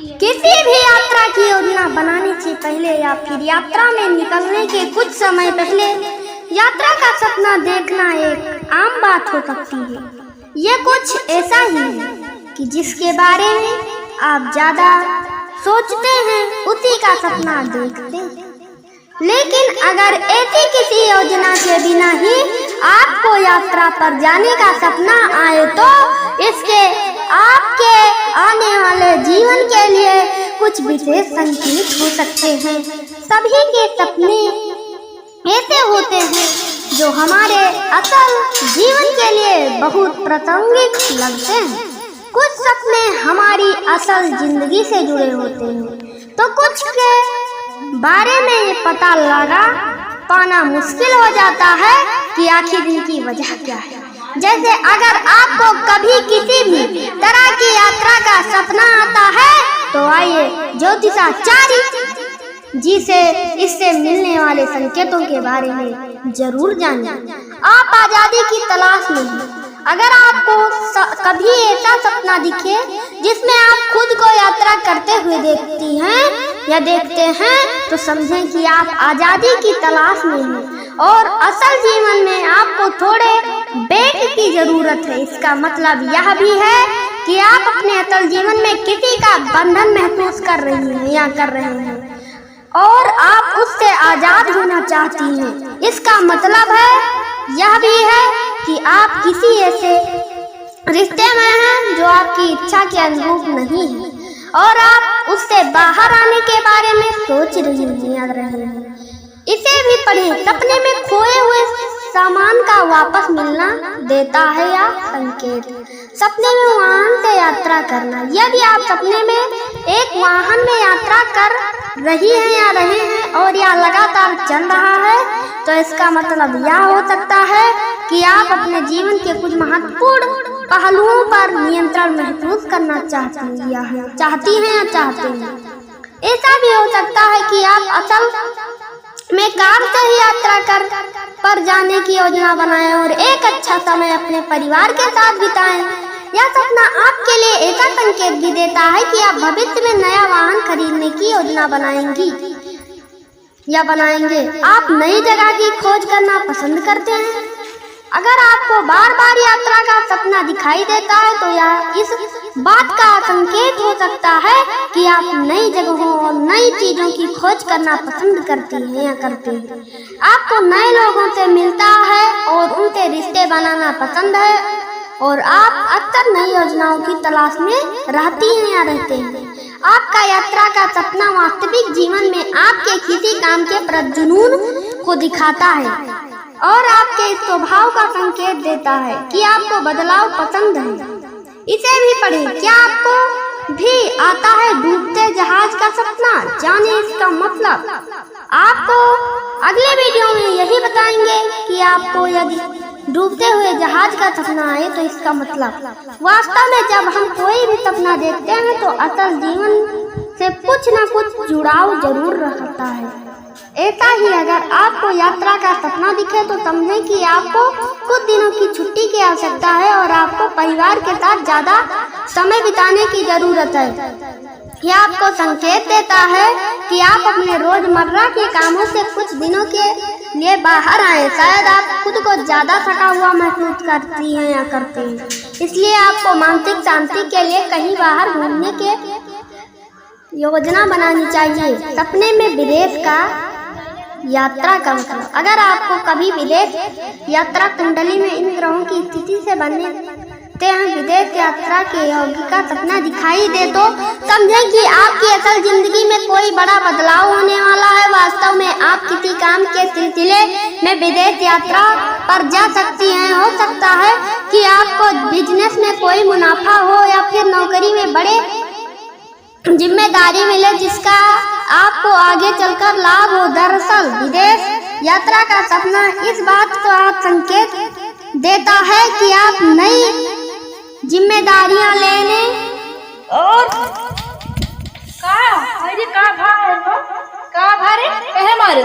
किसी भी यात्रा की योजना बनाने से पहले या फिर यात्रा में निकलने के कुछ समय पहले यात्रा का सपना देखना एक आम बात हो सकती है। ये कुछ ऐसा ही है कि जिसके बारे में आप ज्यादा सोचते हैं उसी का सपना देखते हैं। लेकिन अगर ऐसी किसी योजना के बिना ही आपको यात्रा पर जाने का सपना आए तो इसके आपके आने वाले जीवन के लिए कुछ विशेष संकेत हो सकते हैं। सभी के सपने ऐसे होते हैं जो हमारे असल जीवन के लिए बहुत प्रासंगिक लगते हैं। कुछ सपने हमारी असल जिंदगी से जुड़े होते हैं तो कुछ के बारे में ये पता लगा पाना मुश्किल हो जाता है कि आखिर इनकी वजह क्या है। जैसे अगर आपको कभी किसी भी तरह की यात्रा का सपना आता है तो आइए ज्योतिषाचार्य जी से इससे मिलने वाले संकेतों के बारे में जरूर जानिए। आप आजादी की तलाश में हैं। अगर आपको कभी ऐसा सपना दिखे जिसमें आप खुद को यात्रा करते हुए देखती हैं या देखते हैं तो समझें कि आप आजादी की तलाश में हैं और असल जीवन में आपको थोड़े ब्रेक की जरूरत है। इसका मतलब यह भी है कि आप अपने असल जीवन में किसी का बंधन महसूस कर रही हैं या कर रहे हैं और आप उससे आजाद होना चाहती हैं। इसका मतलब है यह भी है कि आप किसी ऐसे रिश्ते में हैं जो आपकी इच्छा के अनुरूप नहीं है और आप उससे बाहर आने के बारे में सोच रही हैं। इसे भी पढ़ें। सपने में खोए हुए सामान का वापस मिलना देता है या संकेत। सपने में वाहन से यात्रा करना। यदि आप सपने में एक वाहन में यात्रा कर रही हैं या रहे हैं और यह लगातार चल रहा है तो इसका मतलब यह हो सकता है कि आप अपने जीवन के कुछ महत्वपूर्ण पहलुओं पर नियंत्रण महसूस करना चाहती हैं या चाहते हैं। ऐसा भी हो सकता है कि आप असल में कार से ही यात्रा पर जाने की योजना बनाएं और एक अच्छा समय अपने परिवार के साथ बिताएं। यह सपना आपके लिए ऐसा संकेत भी देता है कि आप भविष्य में नया वाहन खरीदने की योजना बनाएंगी या बनाएंगे। आप नई जगह की खोज करना पसंद करते हैं। अगर आपको बार बार यात्रा का सपना दिखाई देता है तो यह इस बात का संकेत हो सकता है कि आप नई जगहों और नई चीजों की खोज करना पसंद करती हैं या करते हैं। आपको नए लोगों से मिलता है और उनसे रिश्ते बनाना पसंद है और आप अक्सर नई योजनाओं की तलाश में रहती हैं या रहते हैं। आपका यात्रा का सपना वास्तविक जीवन में आपके किसी काम के प्रति जुनून को दिखाता है और आपके स्वभाव का संकेत देता है कि आपको बदलाव पसंद है। इसे भी पढ़ें। क्या आपको भी आता है डूबते जहाज का सपना? जाने इसका मतलब। आपको अगले वीडियो में यही बताएंगे कि आपको यदि डूबते हुए जहाज का सपना आए तो इसका मतलब। वास्तव में जब हम कोई भी सपना देखते हैं तो असल जीवन से कुछ न कुछ जुड़ाव जरूर रहता है। ऐसा ही अगर आपको यात्रा का सपना दिखे तो समझें कि आपको कुछ दिनों की छुट्टी की आवश्यकता है और आपको परिवार के साथ ज्यादा समय बिताने की जरूरत है। यह आपको संकेत देता है कि आप अपने रोजमर्रा के कामों से कुछ दिनों के लिए बाहर आए। शायद आप खुद को ज्यादा थका हुआ महसूस करती हैं या करते हैं, इसलिए आपको मानसिक शांति के लिए कहीं बाहर घूमने के योजना बनानी चाहिए। सपने में विदेश का यात्रा का मतलब। अगर आपको कभी विदेश यात्रा कुंडली में इन ग्रहों की स्थिति से बनते हैं विदेश यात्रा के योग्य का सपना दिखाई दे तो समझें कि आपकी असल जिंदगी में कोई बड़ा बदलाव होने वाला है। वास्तव में आप किसी काम के सिलसिले में विदेश यात्रा पर जा सकती हैं। हो सकता है कि आपको बिजनेस में कोई मुनाफा हो या फिर नौकरी में बड़े जिम्मेदारी मिले जिसका आपको आगे चलकर लाभ हो। दरअसल विदेश यात्रा का सपना इस बात का संकेत देता है कि आप नई जिम्मेदारियां लेने और का भारे मारे